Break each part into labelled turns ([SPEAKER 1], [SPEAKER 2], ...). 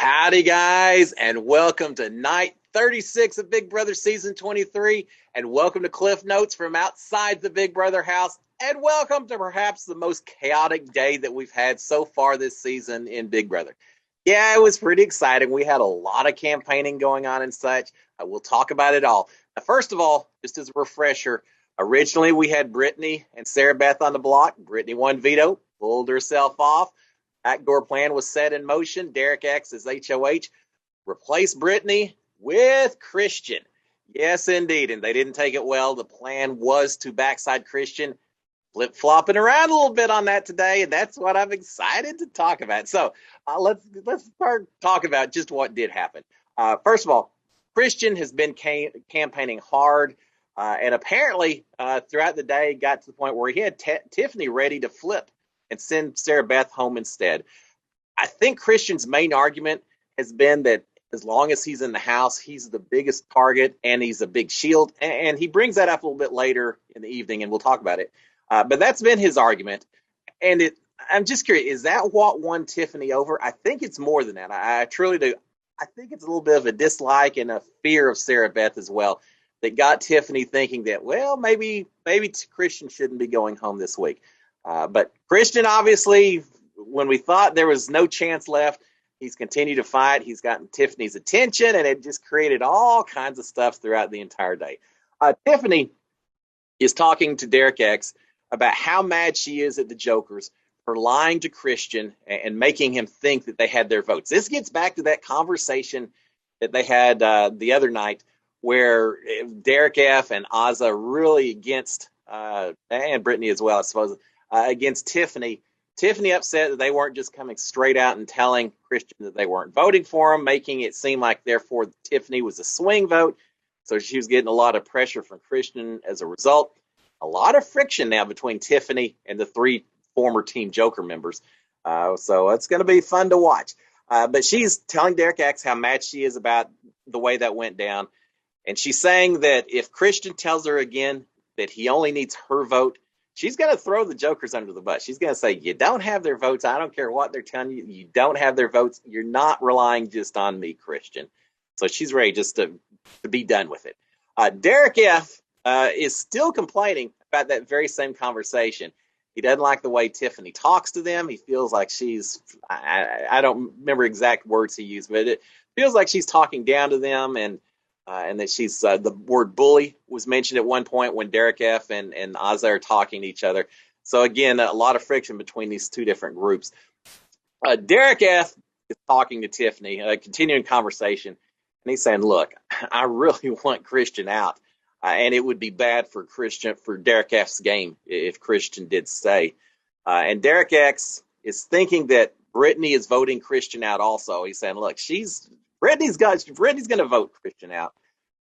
[SPEAKER 1] Howdy, guys, and welcome to night 36 of Big Brother Season 23, and welcome to Cliff Notes from outside the Big Brother house, and welcome to perhaps the most chaotic day that we've had so far this season in Big Brother. Yeah, it was pretty exciting. We had a lot of campaigning going on and such. We'll talk about it all. Now, first of all, just as a refresher, originally we had Britney and Sarah Beth on the block. Britney won veto, pulled herself off. Backdoor plan was set in motion. Derek X as HOH replaced Britney with Christian. Yes, indeed. And they didn't take it well. The plan was to backside Christian, flip-flopping around a little bit on that today, and that's what I'm excited to talk about. So let's start talking about just what did happen. First of all, Christian has been campaigning hard, and apparently throughout the day got to the point where he had Tiffany ready to flip and send Sarah Beth home instead. I think Christian's main argument has been that as long as he's in the house, he's the biggest target and he's a big shield. And he brings that up a little bit later in the evening, and we'll talk about it. But that's been his argument. And I'm just curious, is that what won Tiffany over? I think it's more than that. I truly do. I think it's a little bit of a dislike and a fear of Sarah Beth as well that got Tiffany thinking that, well, maybe Christian shouldn't be going home this week. But Christian, obviously, when we thought there was no chance left, he's continued to fight. He's gotten Tiffany's attention, and it just created all kinds of stuff throughout the entire day. Tiffany is talking to Derek X about how mad she is at the Jokers for lying to Christian and making him think that they had their votes. This gets back to that conversation that they had the other night where Derek F and Azza really against, and Britney as well, I suppose, against Tiffany. Tiffany upset that they weren't just coming straight out and telling Christian that they weren't voting for him, making it seem like, therefore, Tiffany was a swing vote. So she was getting a lot of pressure from Christian as a result. A lot of friction now between Tiffany and the three former Team Joker members. So it's going to be fun to watch. But she's telling Derek X how mad she is about the way that went down. And she's saying that if Christian tells her again that he only needs her vote, she's going to throw the Jokers under the bus. She's going to say, you don't have their votes. I don't care what they're telling you. You don't have their votes. You're not relying just on me, Christian. So she's ready just to be done with it. Derek F is still complaining about that very same conversation. He doesn't like the way Tiffany talks to them. He feels like I don't remember exact words he used, but it feels like she's talking down to them, and that she's the word bully was mentioned at one point when Derek F and Azza are talking to each other. So again, a lot of friction between these two different groups. Derek F is talking to Tiffany, continuing conversation, and he's saying, look, I really want Christian out, and it would be bad for Derek F's game if Christian did stay. And Derek X is thinking that Britney is voting Christian out also. He's saying, look, Britney's going to vote Christian out.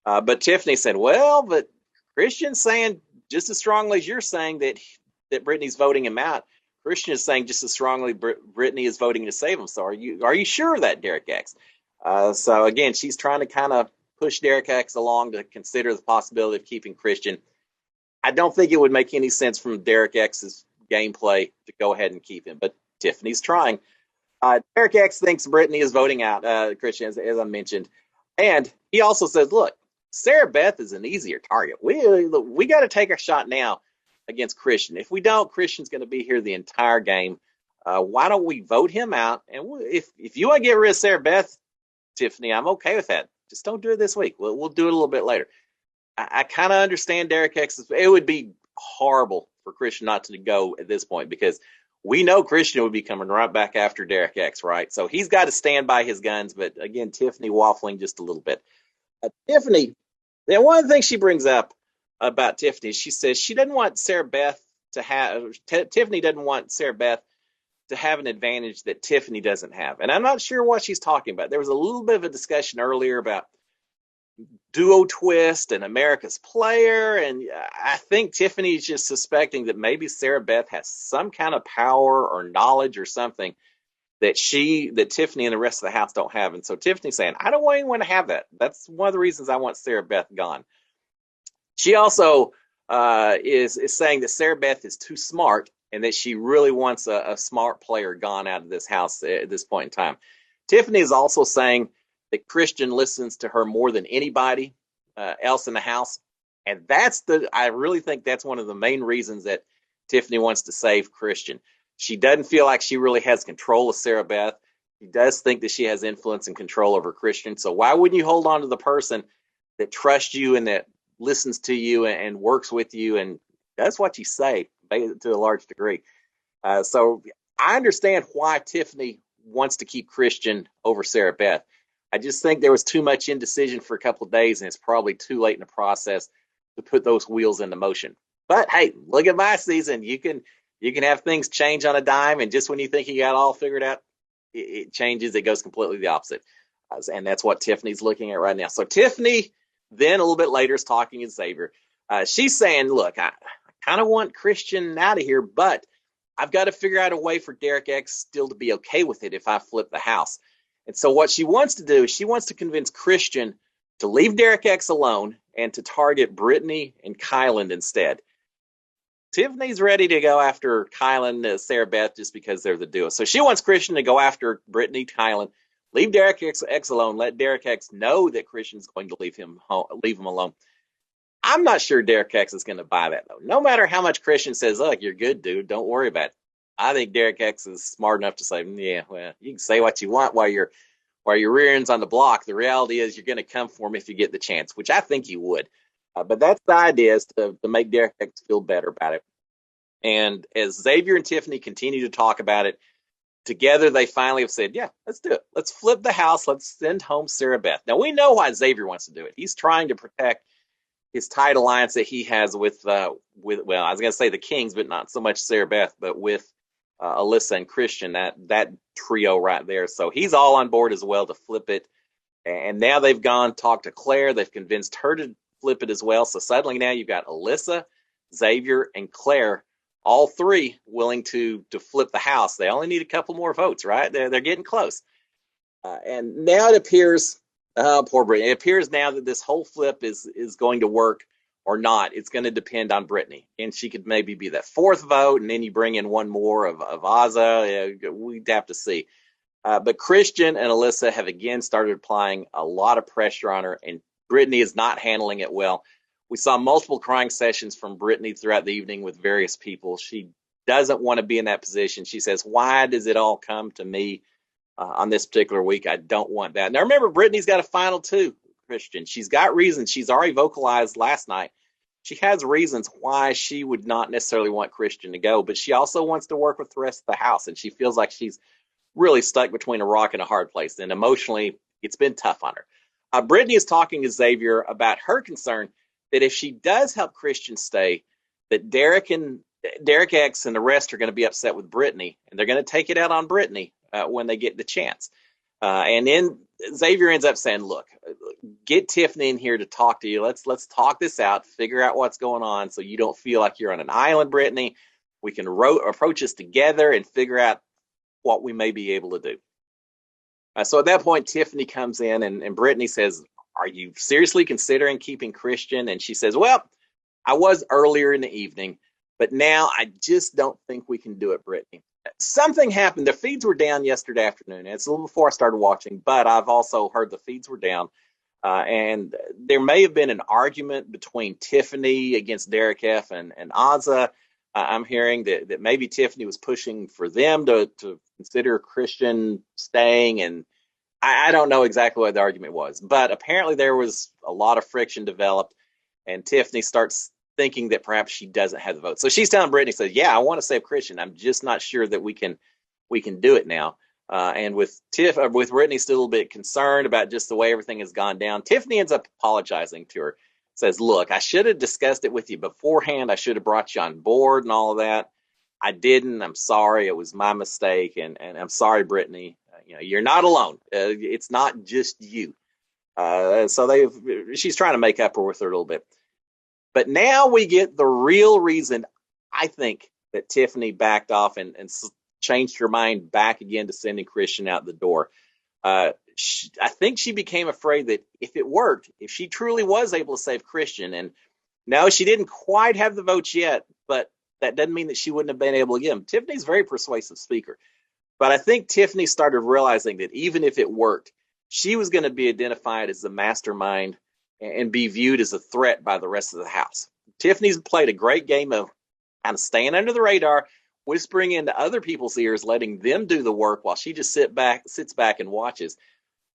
[SPEAKER 1] But Tiffany said, well, but Christian's saying just as strongly as you're saying that Britney's voting him out. Christian is saying just as strongly Britney is voting to save him. So are you sure of that, Derek X? So again, she's trying to kind of push Derek X along to consider the possibility of keeping Christian. I don't think it would make any sense from Derek X's gameplay to go ahead and keep him, but Tiffany's trying. Derek X thinks Britney is voting out Christian, as I mentioned. And he also says, look, Sarah Beth is an easier target. We got to take a shot now against Christian. If we don't, Christian's going to be here the entire game. Why don't we vote him out? And if you want to get rid of Sarah Beth, Tiffany, I'm okay with that. Just don't do it this week. We'll do it a little bit later. I kind of understand Derek X's. It would be horrible for Christian not to go at this point because we know Christian would be coming right back after Derek X, right? So he's got to stand by his guns. But again, Tiffany waffling just a little bit. Tiffany, then one of the things she brings up about Tiffany, she says she doesn't want Sarah Beth to have, Tiffany doesn't want Sarah Beth to have an advantage that Tiffany doesn't have. And I'm not sure what she's talking about. There was a little bit of a discussion earlier about duo twist and America's player. And I think Tiffany's just suspecting that maybe Sarah Beth has some kind of power or knowledge or something that Tiffany and the rest of the house don't have. And so Tiffany's saying, I don't want anyone to have that. That's one of the reasons I want Sarah Beth gone. She also is saying that Sarah Beth is too smart and that she really wants a smart player gone out of this house at this point in time. Tiffany is also saying that Christian listens to her more than anybody else in the house. And I really think that's one of the main reasons that Tiffany wants to save Christian. She doesn't feel like she really has control of Sarah Beth. She does think that she has influence and control over Christian. So why wouldn't you hold on to the person that trusts you and that listens to you and works with you and does what you say to a large degree? So I understand why Tiffany wants to keep Christian over Sarah Beth. I just think there was too much indecision for a couple of days, and it's probably too late in the process to put those wheels into motion. But hey, look at my season. You can have things change on a dime, and just when you think you got it all figured out, it changes. It goes completely the opposite. And that's what Tiffany's looking at right now. So Tiffany, then a little bit later, is talking to Xavier. She's saying, look, I kind of want Christian out of here, but I've got to figure out a way for Derek X still to be okay with it if I flip the house. And so what she wants to do is she wants to convince Christian to leave Derek X alone and to target Britney and Kylan instead. Tiffany's ready to go after Kylan, Sarah Beth, just because they're the duo. So she wants Christian to go after Britney, Kylan, leave Derek X alone, let Derek X know that Christian's going to leave him alone. I'm not sure Derek X is going to buy that, though. No matter how much Christian says, look, you're good, dude, don't worry about it. I think Derek X is smart enough to say, yeah, well, you can say what you want while your rear end's on the block. The reality is you're going to come for him if you get the chance, which I think you would. But that's the idea, is to make Derek X feel better about it. And as Xavier and Tiffany continue to talk about it, together they finally have said, yeah, let's do it. Let's flip the house. Let's send home Sarah Beth. Now, we know why Xavier wants to do it. He's trying to protect his tight alliance that he has with I was going to say the Kings, but not so much Sarah Beth, but with Alyssa and Christian, that trio right there. So he's all on board as well to flip it. And now they've talked to Claire. They've convinced her to flip it as well. So suddenly now you've got Alyssa, Xavier, and Claire, all three willing to flip the house. They only need a couple more votes, right? They're getting close. And now it appears, poor Britney, it appears now that this whole flip is going to work or not. It's going to depend on Britney. And she could maybe be that fourth vote, and then you bring in one more of Azza. We'd have to see. But Christian and Alyssa have again started applying a lot of pressure on her, and Britney is not handling it well. We saw multiple crying sessions from Britney throughout the evening with various people. She doesn't want to be in that position. She says, why does it all come to me on this particular week? I don't want that. Now, remember, Britney's got a final too, Christian. She's got reasons. She's already vocalized last night. She has reasons why she would not necessarily want Christian to go, but she also wants to work with the rest of the house, and she feels like she's really stuck between a rock and a hard place, and emotionally, it's been tough on her. Britney is talking to Xavier about her concern that if she does help Christian stay, that Derek X and the rest are going to be upset with Britney, and they're going to take it out on Britney when they get the chance. And then Xavier ends up saying, look, get Tiffany in here to talk to you. Let's talk this out, figure out what's going on so you don't feel like you're on an island, Britney. We can approach this together and figure out what we may be able to do. So at that point, Tiffany comes in and Britney says, are you seriously considering keeping Christian? And she says, well, I was earlier in the evening, but now I just don't think we can do it, Britney. Something happened. The feeds were down yesterday afternoon. It's a little before I started watching, but I've also heard the feeds were down. And there may have been an argument between Tiffany against Derek F and Azza. I'm hearing that maybe Tiffany was pushing for them to consider Christian staying, and I don't know exactly what the argument was, but apparently there was a lot of friction developed, and Tiffany starts thinking that perhaps she doesn't have the vote. So she's telling Britney, says, yeah, I want to save Christian. I'm just not sure that we can do it now. And with Britney still a little bit concerned about just the way everything has gone down, Tiffany ends up apologizing to her, says, look, I should have discussed it with you beforehand. I should have brought you on board and all of that. I didn't. I'm sorry. It was my mistake. And I'm sorry, Britney. You're not alone. It's not just you. So she's trying to make up with her a little bit. But now we get the real reason, I think, that Tiffany backed off and changed her mind back again to sending Christian out the door. I think she became afraid that if it worked, if she truly was able to save Christian, and no, she didn't quite have the votes yet, but that doesn't mean that she wouldn't have been able to get them. Tiffany's a very persuasive speaker. But I think Tiffany started realizing that even if it worked, she was going to be identified as the mastermind and be viewed as a threat by the rest of the house. Tiffany's played a great game of kind of staying under the radar, whispering into other people's ears, letting them do the work while she just sits back and watches.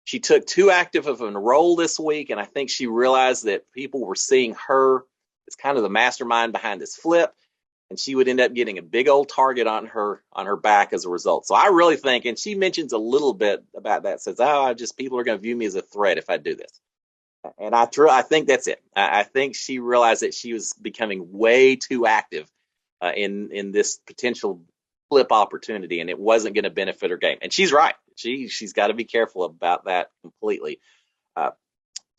[SPEAKER 1] She took too active of a role this week, and I think she realized that people were seeing her as kind of the mastermind behind this flip, and she would end up getting a big old target on her back as a result. So I really think, and she mentions a little bit about that, says, "Oh, I just people are going to view me as a threat if I do this." And I think that's it. I think she realized that she was becoming way too active in this potential flip opportunity, and it wasn't going to benefit her game. And she's right. She's got to be careful about that completely.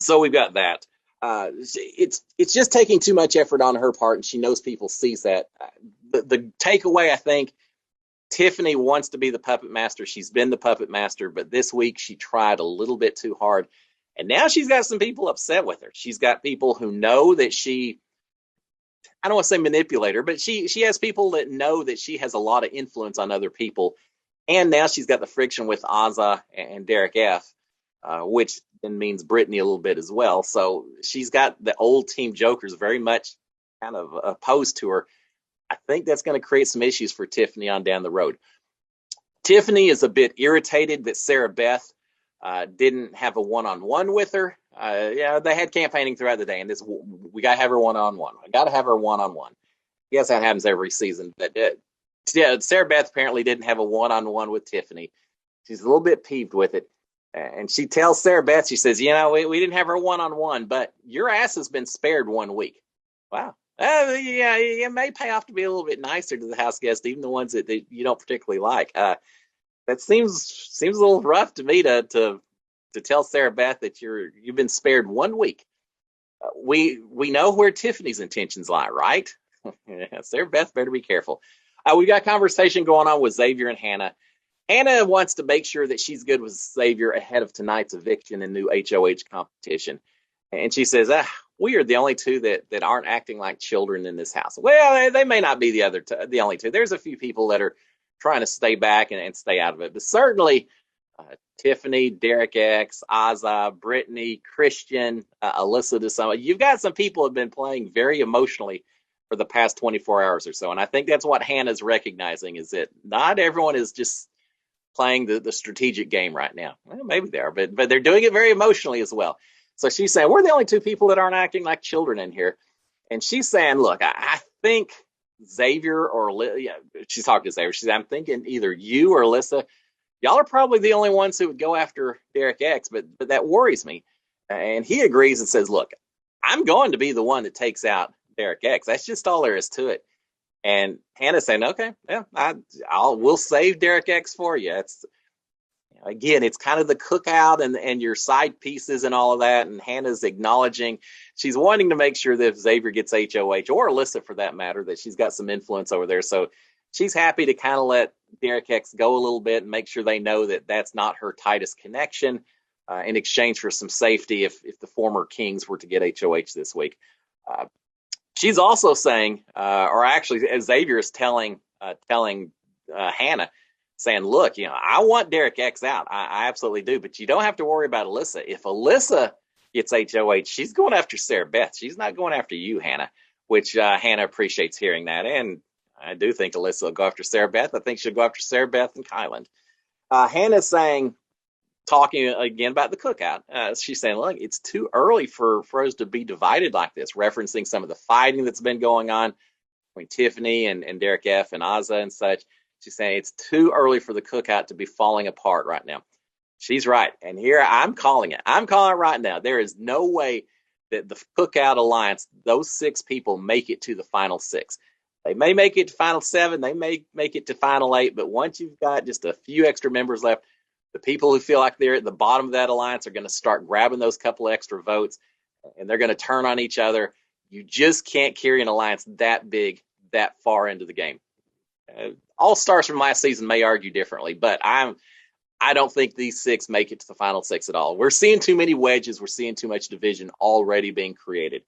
[SPEAKER 1] So we've got that. It's just taking too much effort on her part, and she knows people sees that. The takeaway, I think, Tiffany wants to be the puppet master. She's been the puppet master, but this week she tried a little bit too hard, and now she's got some people upset with her. She's got people who know that I don't want to say manipulator, but she has people that know that she has a lot of influence on other people, and now she's got the friction with Azza and Derek F., which then means Britney a little bit as well. So she's got the old team jokers very much kind of opposed to her. I think that's going to create some issues for Tiffany on down the road. Tiffany is a bit irritated that Sarah Beth didn't have a one-on-one with her. Yeah, they had campaigning throughout the day, and we got to have her one-on-one. I got to have her one-on-one. Yes, that happens every season. But yeah, Sarah Beth apparently didn't have a one-on-one with Tiffany. She's a little bit peeved with it. And she tells Sarah Beth, she says, we didn't have her one-on-one, but your ass has been spared 1 week. Wow. Yeah, it may pay off to be a little bit nicer to the house guests, even the ones that you don't particularly like. That seems a little rough to me to tell Sarah Beth that you've been spared 1 week. We know where Tiffany's intentions lie, right? Yeah, Sarah Beth better be careful. We got a conversation going on with Xavier and Hannah. Hannah wants to make sure that she's good with Xavier ahead of tonight's eviction and new HOH competition. And she says, we are the only two that aren't acting like children in this house. Well, they may not be the only two. There's a few people that are trying to stay back and stay out of it. But certainly Tiffany, Derek X, Azza, Brittany, Christian, Alyssa DeSoma. You've got some people who have been playing very emotionally for the past 24 hours or so. And I think that's what Hannah's recognizing, is that not everyone is just playing the strategic game right now. Well, maybe they are, but they're doing it very emotionally as well. So she's saying, we're the only two people that aren't acting like children in here. And she's saying, look, I think Xavier she's talking to Xavier. She's, I'm thinking either you or Alyssa, y'all are probably the only ones who would go after Derek X, but that worries me. And he agrees and says, look, I'm going to be the one that takes out Derek X. That's just all there is to it. And Hannah's saying, okay, yeah, we'll save Derek X for you. It's kind of the cookout and your side pieces and all of that. And Hannah's acknowledging, she's wanting to make sure that if Xavier gets HOH, or Alyssa for that matter, that she's got some influence over there. So she's happy to kind of let Derek X go a little bit and make sure they know that that's not her tightest connection in exchange for some safety if the former Kings were to get HOH this week. She's also saying, or actually, Xavier is telling Hannah, saying, look, I want Derek X out. I absolutely do. But you don't have to worry about Alyssa. If Alyssa gets HOH, she's going after Sarah Beth. She's not going after you, Hannah, which Hannah appreciates hearing that. And I do think Alyssa will go after Sarah Beth. I think she'll go after Sarah Beth and Kyland. Hannah's saying, talking again about the cookout, she's saying, look, it's too early for us to be divided like this, referencing some of the fighting that's been going on between Tiffany and Derek F. and Azza and such. She's saying it's too early for the cookout to be falling apart right now. She's right. And here I'm calling it. I'm calling it right now. There is no way that the Cookout Alliance, those 6 people, make it to the final 6. They may make it to final 7. They may make it to final 8. But once you've got just a few extra members left, the people who feel like they're at the bottom of that alliance are going to start grabbing those couple extra votes, and they're going to turn on each other. You just can't carry an alliance that big, that far into the game. All stars from last season may argue differently, but I don't think these 6 make it to the final 6 at all. We're seeing too many wedges. We're seeing too much division already being created.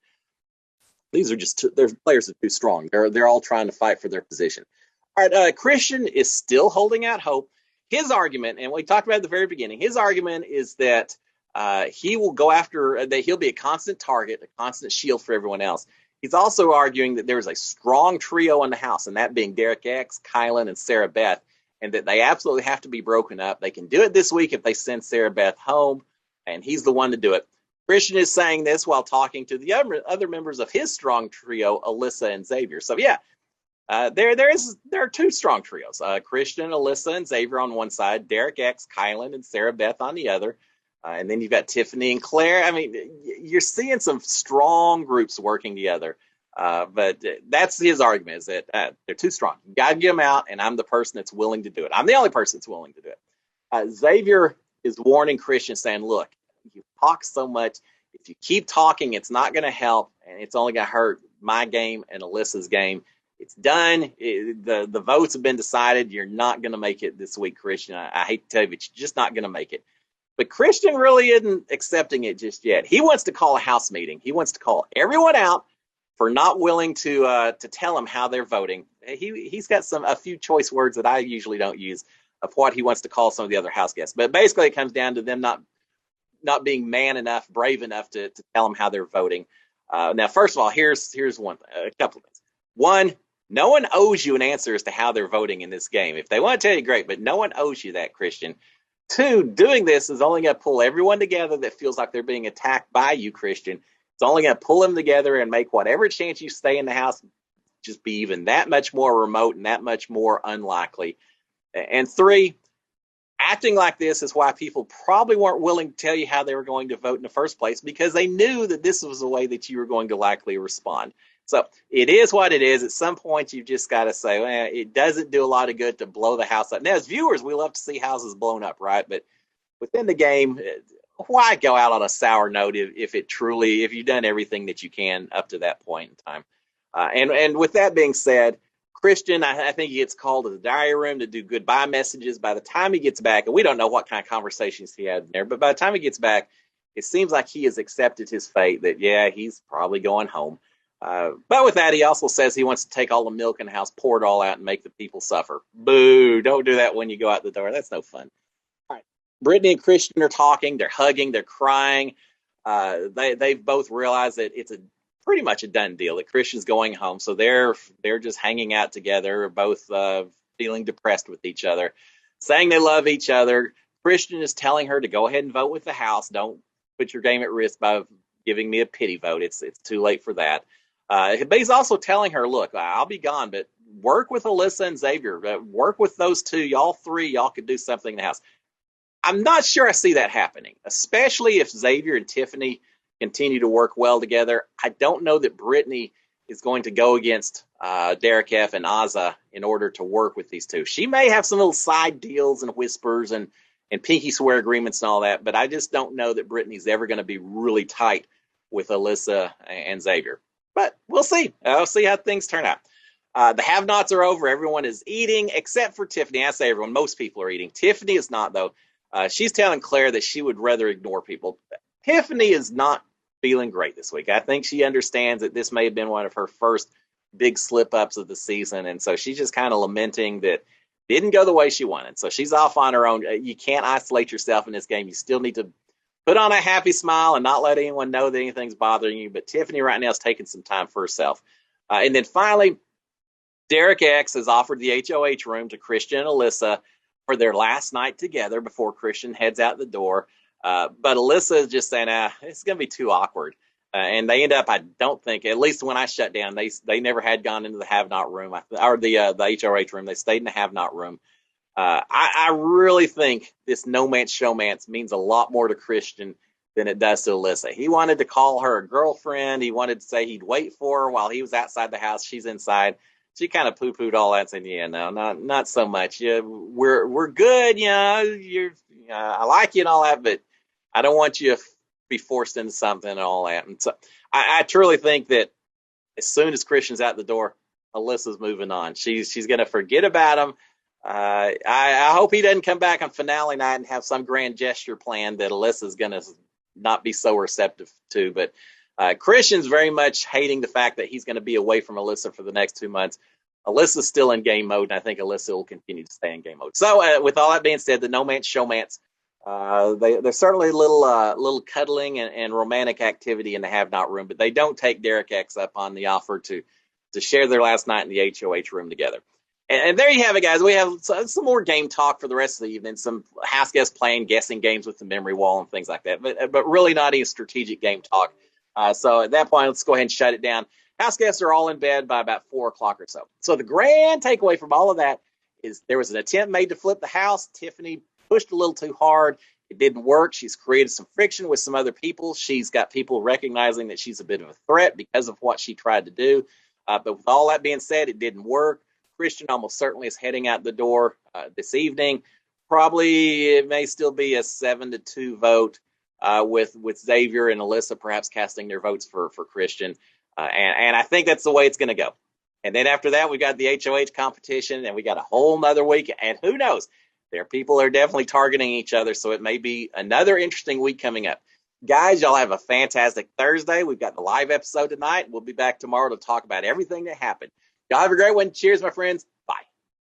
[SPEAKER 1] These are just their players are too strong. They're all trying to fight for their position. All right, Christian is still holding out hope. his argument, and we talked about at the very beginning, his argument is that he will go after, that he'll be a constant target, a constant shield for everyone else. He's also arguing that there's a strong trio in the house, and that being Derek X, Kylan, and Sarah Beth, and that they absolutely have to be broken up. They can do it this week if they send Sarah Beth home, and he's the one to do it. Christian is saying this while talking to the other members of his strong trio, Alyssa and Xavier. So yeah, there are two strong trios: Christian, Alyssa, and Xavier on one side, Derek X, Kylan, and Sarah Beth on the other, and then you've got Tiffany and Claire. I mean, you're seeing some strong groups working together. But that's his argument: is that they're too strong. You got to get them out, and I'm the person that's willing to do it. I'm the only person that's willing to do it. Xavier is warning Christian, saying, "Look, you talk so much. If you keep talking, it's not going to help, and it's only going to hurt my game and Alyssa's game. It's done. The votes have been decided. You're not going to make it this week, Christian. I hate to tell you, but you're just not going to make it." But Christian really isn't accepting it just yet. He wants to call a house meeting. He wants to call everyone out for not willing to tell him how they're voting. He's got a few choice words that I usually don't use of what he wants to call some of the other house guests. But basically, it comes down to them not being man enough, brave enough to tell them how they're voting. Now, first of all, here's a couple of things. One, no one owes you an answer as to how they're voting in this game. If they want to tell you, great, but no one owes you that, Christian. Two, doing this is only going to pull everyone together that feels like they're being attacked by you, Christian. It's only going to pull them together and make whatever chance you stay in the house just be even that much more remote and that much more unlikely. And three, acting like this is why people probably weren't willing to tell you how they were going to vote in the first place, because they knew that this was the way that you were going to likely respond. So it is what it is. At some point, you've just got to say, well, it doesn't do a lot of good to blow the house up. Now, as viewers, we love to see houses blown up, right? But within the game, why go out on a sour note if you've done everything that you can up to that point in time? And with that being said, Christian, I think he gets called to the diary room to do goodbye messages. By the time he gets back, and we don't know what kind of conversations he had in there, but by the time he gets back, it seems like he has accepted his fate, that, yeah, he's probably going home. But with that, he also says he wants to take all the milk in the house, pour it all out, and make the people suffer. Boo! Don't do that when you go out the door. That's no fun. All right. Britney and Christian are talking. They're hugging. They're crying. They've both realized that it's pretty much a done deal, that Christian's going home. So they're just hanging out together, both feeling depressed with each other, saying they love each other. Christian is telling her to go ahead and vote with the house. Don't put your game at risk by giving me a pity vote. It's too late for that. But he's also telling her, look, I'll be gone, but work with Alyssa and Xavier. Work with those two. Y'all three, y'all could do something in the house. I'm not sure I see that happening, especially if Xavier and Tiffany continue to work well together. I don't know that Britney is going to go against Derek F. and Azza in order to work with these two. She may have some little side deals and whispers and pinky swear agreements and all that, but I just don't know that Britney's ever going to be really tight with Alyssa and Xavier. But we'll see. We'll see how things turn out. The have-nots are over. Everyone is eating, except for Tiffany. I say everyone. Most people are eating. Tiffany is not, though. She's telling Claire that she would rather ignore people. Tiffany is not feeling great this week. I think she understands that this may have been one of her first big slip-ups of the season, and so she's just kind of lamenting that didn't go the way she wanted. So she's off on her own. You can't isolate yourself in this game. You still need to put on a happy smile and not let anyone know that anything's bothering you. But Tiffany right now is taking some time for herself. And then finally, Derek X has offered the HOH room to Christian and Alyssa for their last night together before Christian heads out the door. But Alyssa is just saying, it's going to be too awkward. And they end up, I don't think, at least when I shut down, they never had gone into the have-not room, or the HOH room. They stayed in the have-not room. I really think this no-mance showmance means a lot more to Christian than it does to Alyssa. He wanted to call her a girlfriend. He wanted to say he'd wait for her while he was outside the house. She's inside. She kind of poo-pooed all that, saying, "Yeah, no, not so much. Yeah, we're good. I like you and all that, but I don't want you to be forced into something and all that." And so I truly think that as soon as Christian's out the door, Alyssa's moving on. She's going to forget about him. I hope he doesn't come back on finale night and have some grand gesture planned that Alyssa's going to not be so receptive to. But Christian's very much hating the fact that he's going to be away from Alyssa for the next 2 months. Alyssa's still in game mode, and I think Alyssa will continue to stay in game mode. So, with all that being said, the No Man's Showmance, there's certainly a little cuddling and romantic activity in the Have Not room, but they don't take Derek X up on the offer to share their last night in the HOH room together. And there you have it, guys. We have some more game talk for the rest of the evening. Some house guests playing guessing games with the memory wall and things like that, but really not any strategic game talk. So at that point, let's go ahead and shut it down. House guests are all in bed by about 4 o'clock or so. So the grand takeaway from all of that is there was an attempt made to flip the house. Tiffany pushed a little too hard. It didn't work. She's created some friction with some other people. She's got people recognizing that she's a bit of a threat because of what she tried to do. But with all that being said, it didn't work. Christian almost certainly is heading out the door this evening. Probably it may still be a 7-2 vote with Xavier and Alyssa perhaps casting their votes for Christian. And I think that's the way it's going to go. And then after that, we got the HOH competition, and we got a whole nother week. And who knows? There people are definitely targeting each other, so it may be another interesting week coming up. Guys, y'all have a fantastic Thursday. We've got the live episode tonight. We'll be back tomorrow to talk about everything that happened. Y'all have a great one. Cheers, my friends. Bye.